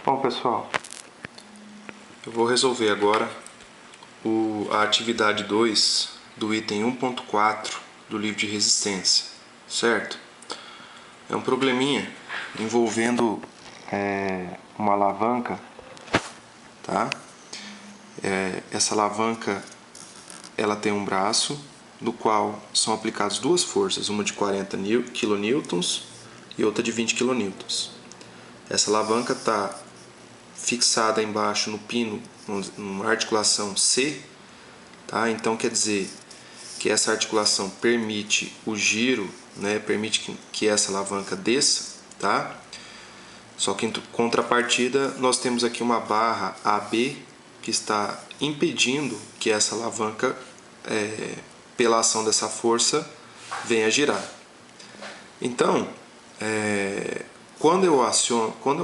Bom, pessoal, eu vou resolver agora a atividade 2 do item 1.4 do livro de resistência, certo? É um probleminha envolvendo uma alavanca, tá? Essa alavanca ela tem um braço no qual são aplicadas duas forças, uma de 40 kN e outra de 20 kN. Essa alavanca está fixada embaixo no pino, numa articulação C, tá? Então quer dizer que essa articulação permite o giro, né? Permite que essa alavanca desça, tá? Só que em contrapartida nós temos aqui uma barra AB que está impedindo que essa alavanca, pela ação dessa força, venha girar. Então, quando eu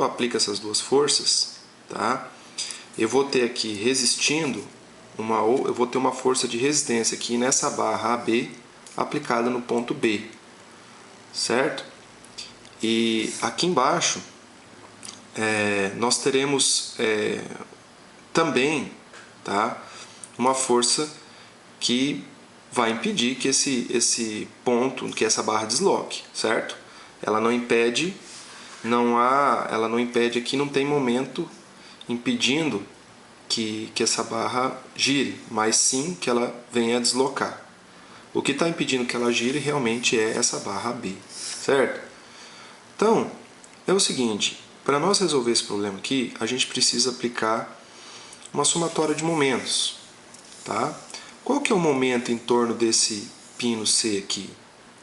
aplico essas duas forças, tá? Eu vou ter aqui resistindo, eu vou ter uma força de resistência aqui nessa barra AB aplicada no ponto B, certo? E aqui embaixo nós teremos também, tá, uma força que vai impedir que esse ponto, que essa barra desloque, certo? Ela não impede, ela não impede aqui, não tem momento impedindo que essa barra gire, mas sim que ela venha a deslocar. O que está impedindo que ela gire realmente é essa barra B, certo? Então, é o seguinte, para nós resolver esse problema aqui, a gente precisa aplicar uma somatória de momentos, tá? Qual que é o momento em torno desse pino C aqui?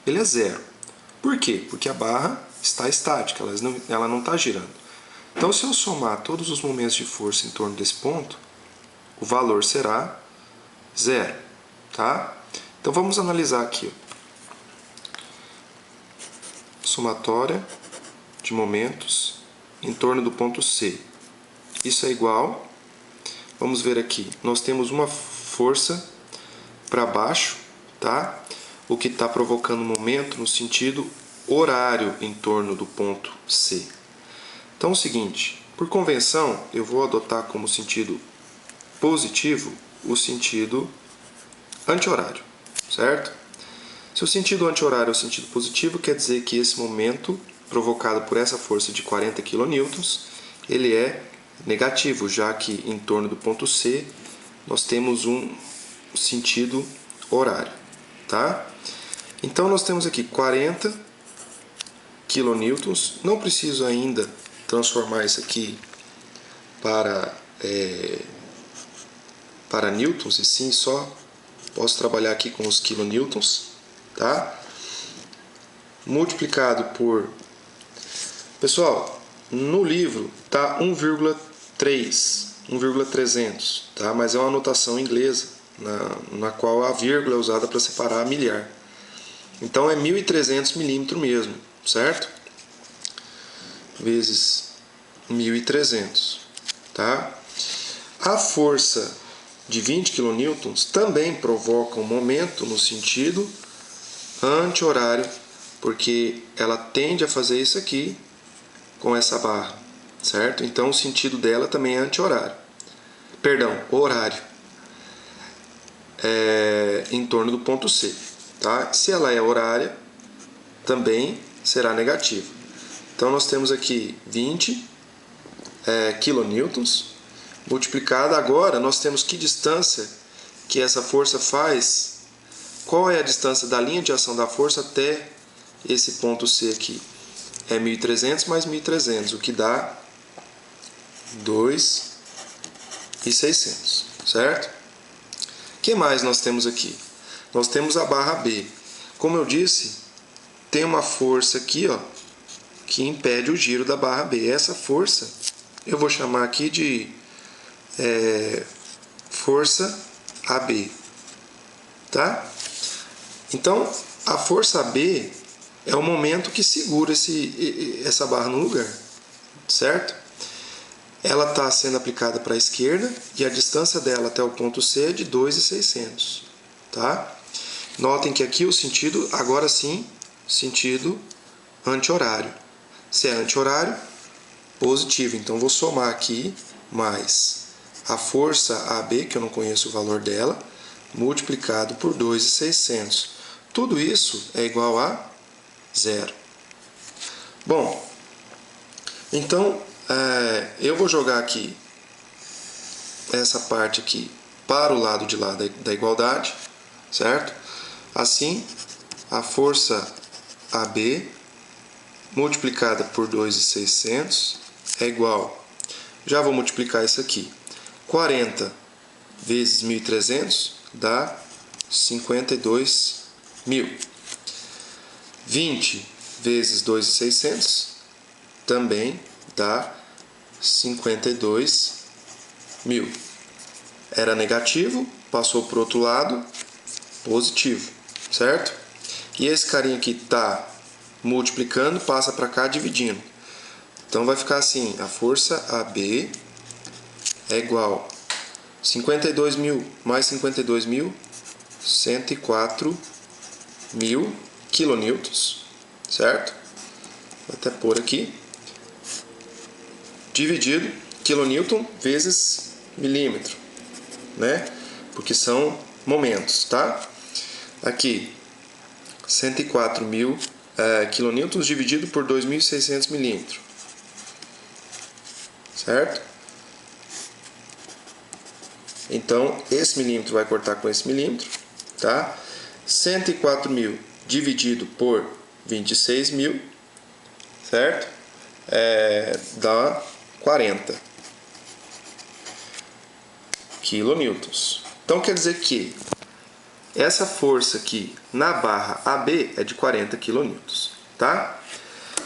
Ele é zero. Por quê? Porque a barra está estática, ela não está girando. Então, se eu somar todos os momentos de força em torno desse ponto, o valor será zero, tá? Então, vamos analisar aqui. Somatória de momentos em torno do ponto C. Isso é igual, vamos ver aqui, nós temos uma força para baixo, tá? O que está provocando momento no sentido horário em torno do ponto C. Então é o seguinte, por convenção, eu vou adotar como sentido positivo o sentido anti-horário, certo? Se o sentido anti-horário é o sentido positivo, quer dizer que esse momento provocado por essa força de 40 kN, ele é negativo, já que em torno do ponto C nós temos um sentido horário, tá? Então nós temos aqui 40 kN, não preciso ainda transformar isso aqui para newtons, e sim só posso trabalhar aqui com os kilonewtons, tá? Multiplicado por... Pessoal, no livro tá 1,300, tá? Mas é uma notação inglesa, na qual a vírgula é usada para separar a milhar. Então é 1.300 milímetros mesmo, certo? Vezes 1.300, tá? A força de 20 kN também provoca um momento no sentido anti-horário, porque ela tende a fazer isso aqui com essa barra, certo? Então o sentido dela também é anti-horário. Perdão, horário. Em torno do ponto C, tá? Se ela é horária, também será negativa. Então nós temos aqui 20 kN multiplicada. Agora nós temos que distância que essa força faz. Qual é a distância da linha de ação da força até esse ponto C aqui? É 1.300 mais 1.300, o que dá 2.600, certo? O que mais nós temos aqui? Nós temos a barra B. Como eu disse, tem uma força aqui, ó, que impede o giro da barra B. Essa força eu vou chamar aqui de força AB, tá? Então, a força AB é o momento que segura essa barra no lugar, certo? Ela está sendo aplicada para a esquerda e a distância dela até o ponto C é de 2.600, tá? Notem que aqui o sentido, agora sim, sentido anti-horário. Se é anti-horário, positivo. Então, vou somar aqui mais a força AB, que eu não conheço o valor dela, multiplicado por 2.600. Tudo isso é igual a 0. Bom, então, eu vou jogar aqui essa parte aqui para o lado de lá da igualdade, certo? Assim, a força AB multiplicada por 2.600 é igual, já vou multiplicar isso aqui, 40 vezes 1.300 dá 52.000. 20 vezes 2.600 também dá 52.000. Era negativo, passou para o outro lado, positivo, certo? E esse carinha aqui está multiplicando, passa para cá dividindo. Então vai ficar assim, a força AB é igual a 52.000 mais 52.000, 104.000 quilonewtons, certo? Vou até pôr aqui. Dividido quilonewton vezes milímetro, né? Porque são momentos, tá? Aqui, 104.000 quilonewtons dividido por 2.600 milímetros, certo? Então, esse milímetro vai cortar com esse milímetro, tá? 104.000 dividido por 26.000, certo? Dá 40 quilonewtons. Então, quer dizer que essa força aqui na barra AB é de 40 quilonewtons, tá?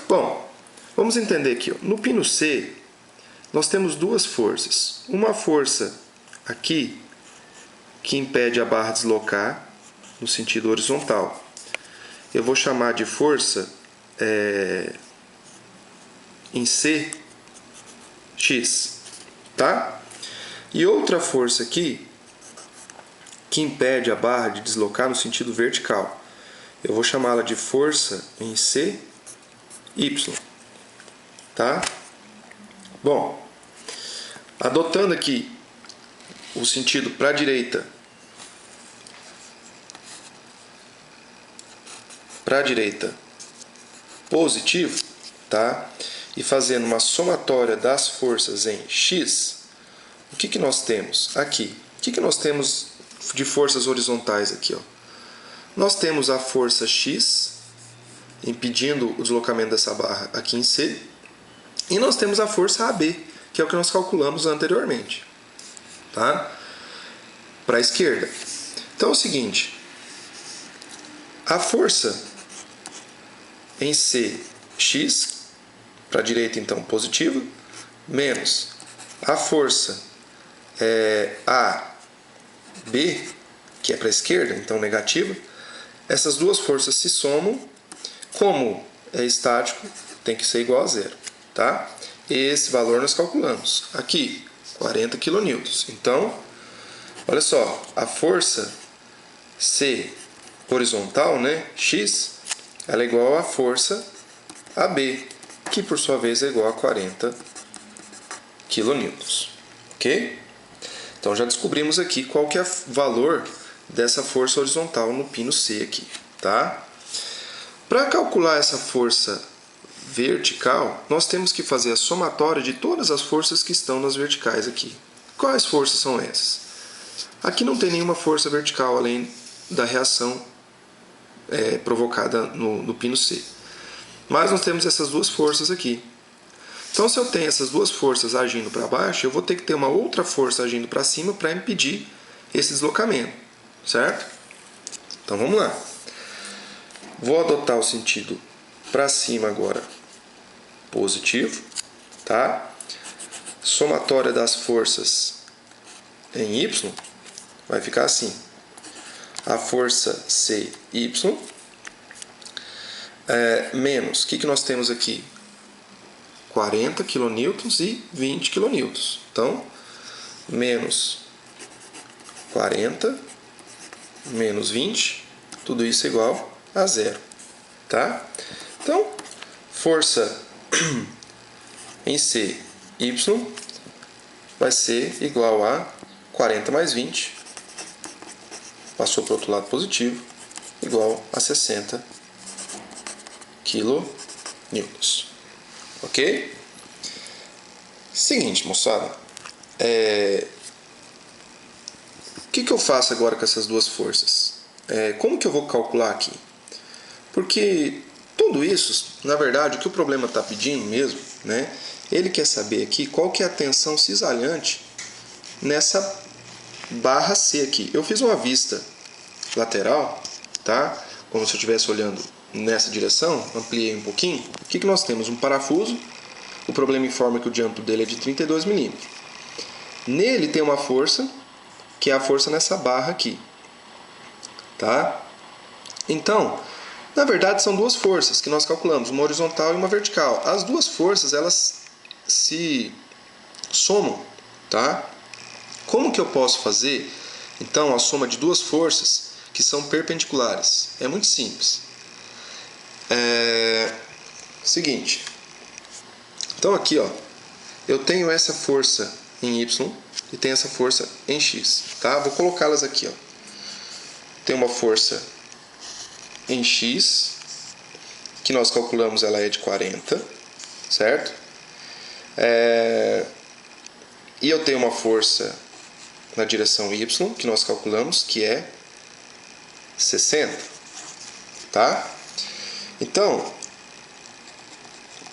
Bom, vamos entender aqui, ó. No pino C, nós temos duas forças. Uma força aqui, que impede a barra deslocar no sentido horizontal. Eu vou chamar de força em C, X, tá? E outra força aqui, que impede a barra de deslocar no sentido vertical. Eu vou chamá-la de força em C, Y, tá? Bom, adotando aqui o sentido para a direita, positivo, tá? E fazendo uma somatória das forças em X, o que nós temos aqui? O que nós temos de forças horizontais aqui, ó? Nós temos a força X impedindo o deslocamento dessa barra aqui em C, e nós temos a força AB, que é o que nós calculamos anteriormente, tá? Para a esquerda. Então é o seguinte, a força em C, X, para a direita então positiva, menos a força AB, que é para a esquerda, então negativa, essas duas forças se somam, como é estático, tem que ser igual a zero, tá? Esse valor nós calculamos. Aqui, 40 kN. Então, olha só, a força C horizontal, né, X, ela é igual à força AB, que por sua vez é igual a 40 kN. Ok? Então já descobrimos aqui qual que é o valor dessa força horizontal no pino C aqui, tá? Para calcular essa força vertical, nós temos que fazer a somatória de todas as forças que estão nas verticais aqui. Quais forças são essas? Aqui não tem nenhuma força vertical além da reação provocada no pino C. Mas nós temos essas duas forças aqui. Então, se eu tenho essas duas forças agindo para baixo, eu vou ter que ter uma outra força agindo para cima para impedir esse deslocamento, certo? Então, vamos lá. Vou adotar o sentido para cima agora, positivo, tá? Somatória das forças em Y vai ficar assim. A força CY menos, o que nós temos aqui? 40 kN e 20 kN. Então, menos 40 menos 20, tudo isso é igual a zero, tá? Então, força em C, Y vai ser igual a 40 mais 20, passou para o outro lado positivo, igual a 60 kN. Ok? Seguinte, moçada. O que eu faço agora com essas duas forças? Como que eu vou calcular aqui? Porque tudo isso, na verdade, o que o problema está pedindo mesmo, né? Ele quer saber aqui qual que é a tensão cisalhante nessa barra C aqui. Eu fiz uma vista lateral, tá? Como se eu estivesse olhando nessa direção, ampliei um pouquinho. O que nós temos? Um parafuso. O problema informa que o diâmetro dele é de 32 milímetros. Nele tem uma força, que é a força nessa barra aqui, tá? Então, na verdade são duas forças que nós calculamos, uma horizontal e uma vertical. As duas forças, elas se somam, tá? Como que eu posso fazer, então, a soma de duas forças que são perpendiculares? É muito simples. Seguinte. Então aqui, ó, eu tenho essa força em Y e tenho essa força em X, tá? Vou colocá-las aqui, ó. Tem uma força em X, que nós calculamos, ela é de 40, certo? E eu tenho uma força na direção Y, que nós calculamos, que é 60, tá? Então,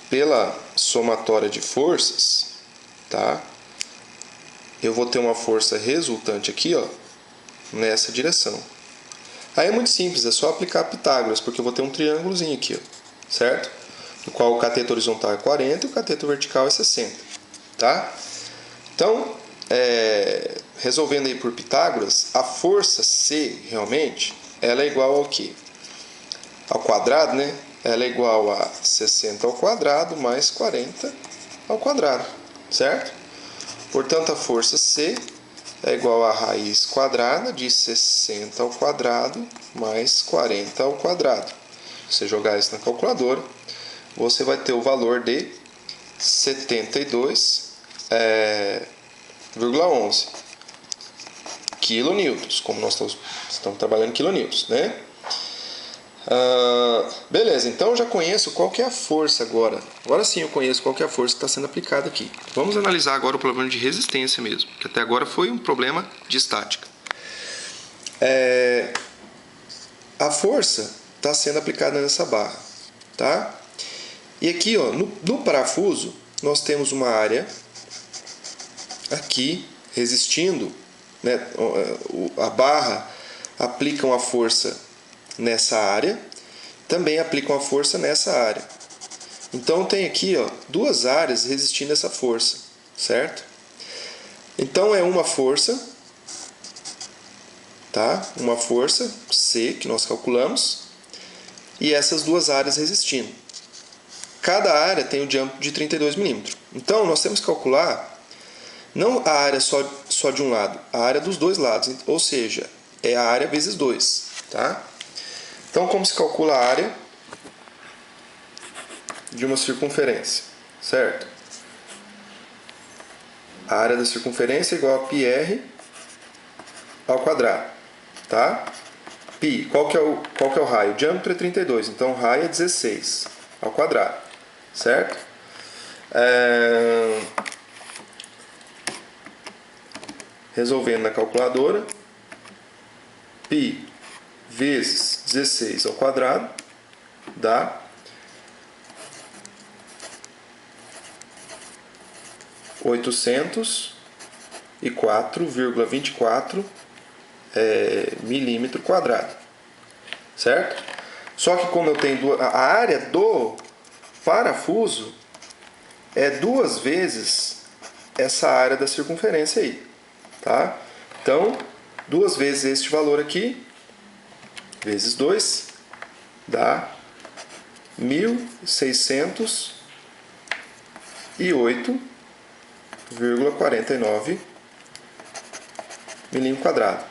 pela somatória de forças, tá? Eu vou ter uma força resultante aqui, ó, nessa direção. Aí é muito simples, é só aplicar Pitágoras, porque eu vou ter um triângulozinho aqui, ó, certo? No qual o cateto horizontal é 40 e o cateto vertical é 60, tá? Então, resolvendo aí por Pitágoras, a força C, realmente, ela é igual ao quê? Ao quadrado, né? Ela é igual a 60 ao quadrado mais 40 ao quadrado, certo? Portanto, a força C é igual a raiz quadrada de 60 ao quadrado mais 40 ao quadrado. Se você jogar isso na calculadora, você vai ter o valor de 72,11 quilonewtons, como nós estamos trabalhando em quilonewtons, né? Beleza, então eu já conheço qual que é a força agora. Agora sim eu conheço qual que é a força que está sendo aplicada aqui. Vamos analisar agora o problema de resistência mesmo, que até agora foi um problema de estática. A força está sendo aplicada nessa barra, tá? E aqui, ó, no parafuso, nós temos uma área aqui resistindo, né? A barra aplica uma força nessa área, também aplica uma força nessa área. Então tem aqui, ó, duas áreas resistindo a essa força, certo? Então é uma força, tá? Uma força C que nós calculamos e essas duas áreas resistindo. Cada área tem o diâmetro de 32 milímetros. Então nós temos que calcular não a área só de um lado, a área dos dois lados, ou seja, é a área vezes 2, tá? Então, como se calcula a área de uma circunferência, certo? A área da circunferência é igual a πr ao quadrado, tá? Π, qual que é o raio? O diâmetro é 32, então o raio é 16 ao quadrado, certo? Resolvendo na calculadora, π vezes 16 ao quadrado dá 804,24 milímetro quadrado, certo? Só que como eu tenho a área do parafuso é 2 vezes essa área da circunferência aí, tá? Então, 2 vezes este valor aqui, vezes 2, dá 1.608,49 milímetro quadrado.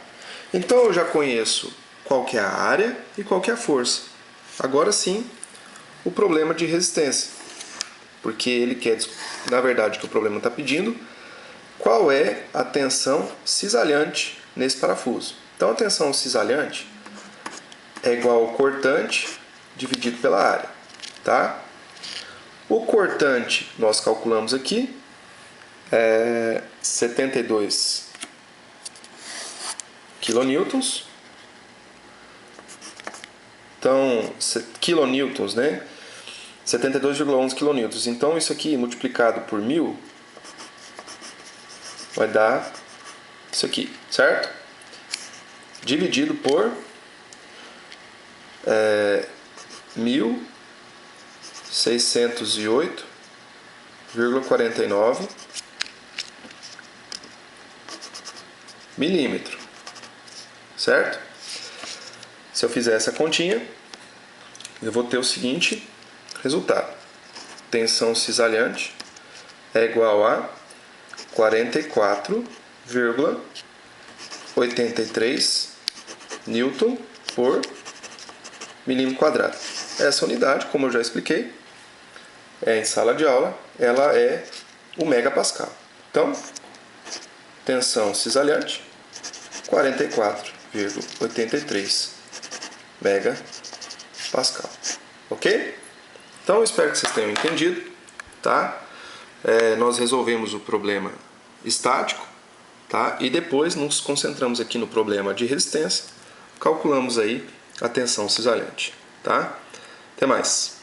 Então eu já conheço qual que é a área e qual que é a força. Agora sim, o problema de resistência. porque ele quer, na verdade, que o problema está pedindo, qual é a tensão cisalhante nesse parafuso. Então a tensão cisalhante é igual ao cortante dividido pela área, tá? O cortante nós calculamos aqui é 72 kN. Então, kilonewtons, né? 72,11 kN. Então isso aqui multiplicado por 1000 vai dar isso aqui, certo? Dividido por 1608,49 milímetro, certo? Se eu fizer essa continha, eu vou ter o seguinte resultado: tensão cisalhante é igual a 44,83 Newton por milímetro quadrado. Essa unidade, como eu já expliquei, em sala de aula, ela é o megapascal. Então, tensão cisalhante, 44,83 megapascal. Ok? Então, eu espero que vocês tenham entendido, tá? Nós resolvemos o problema estático, tá? E depois nos concentramos aqui no problema de resistência, calculamos aí a tensão cisalhante, tá? Até mais!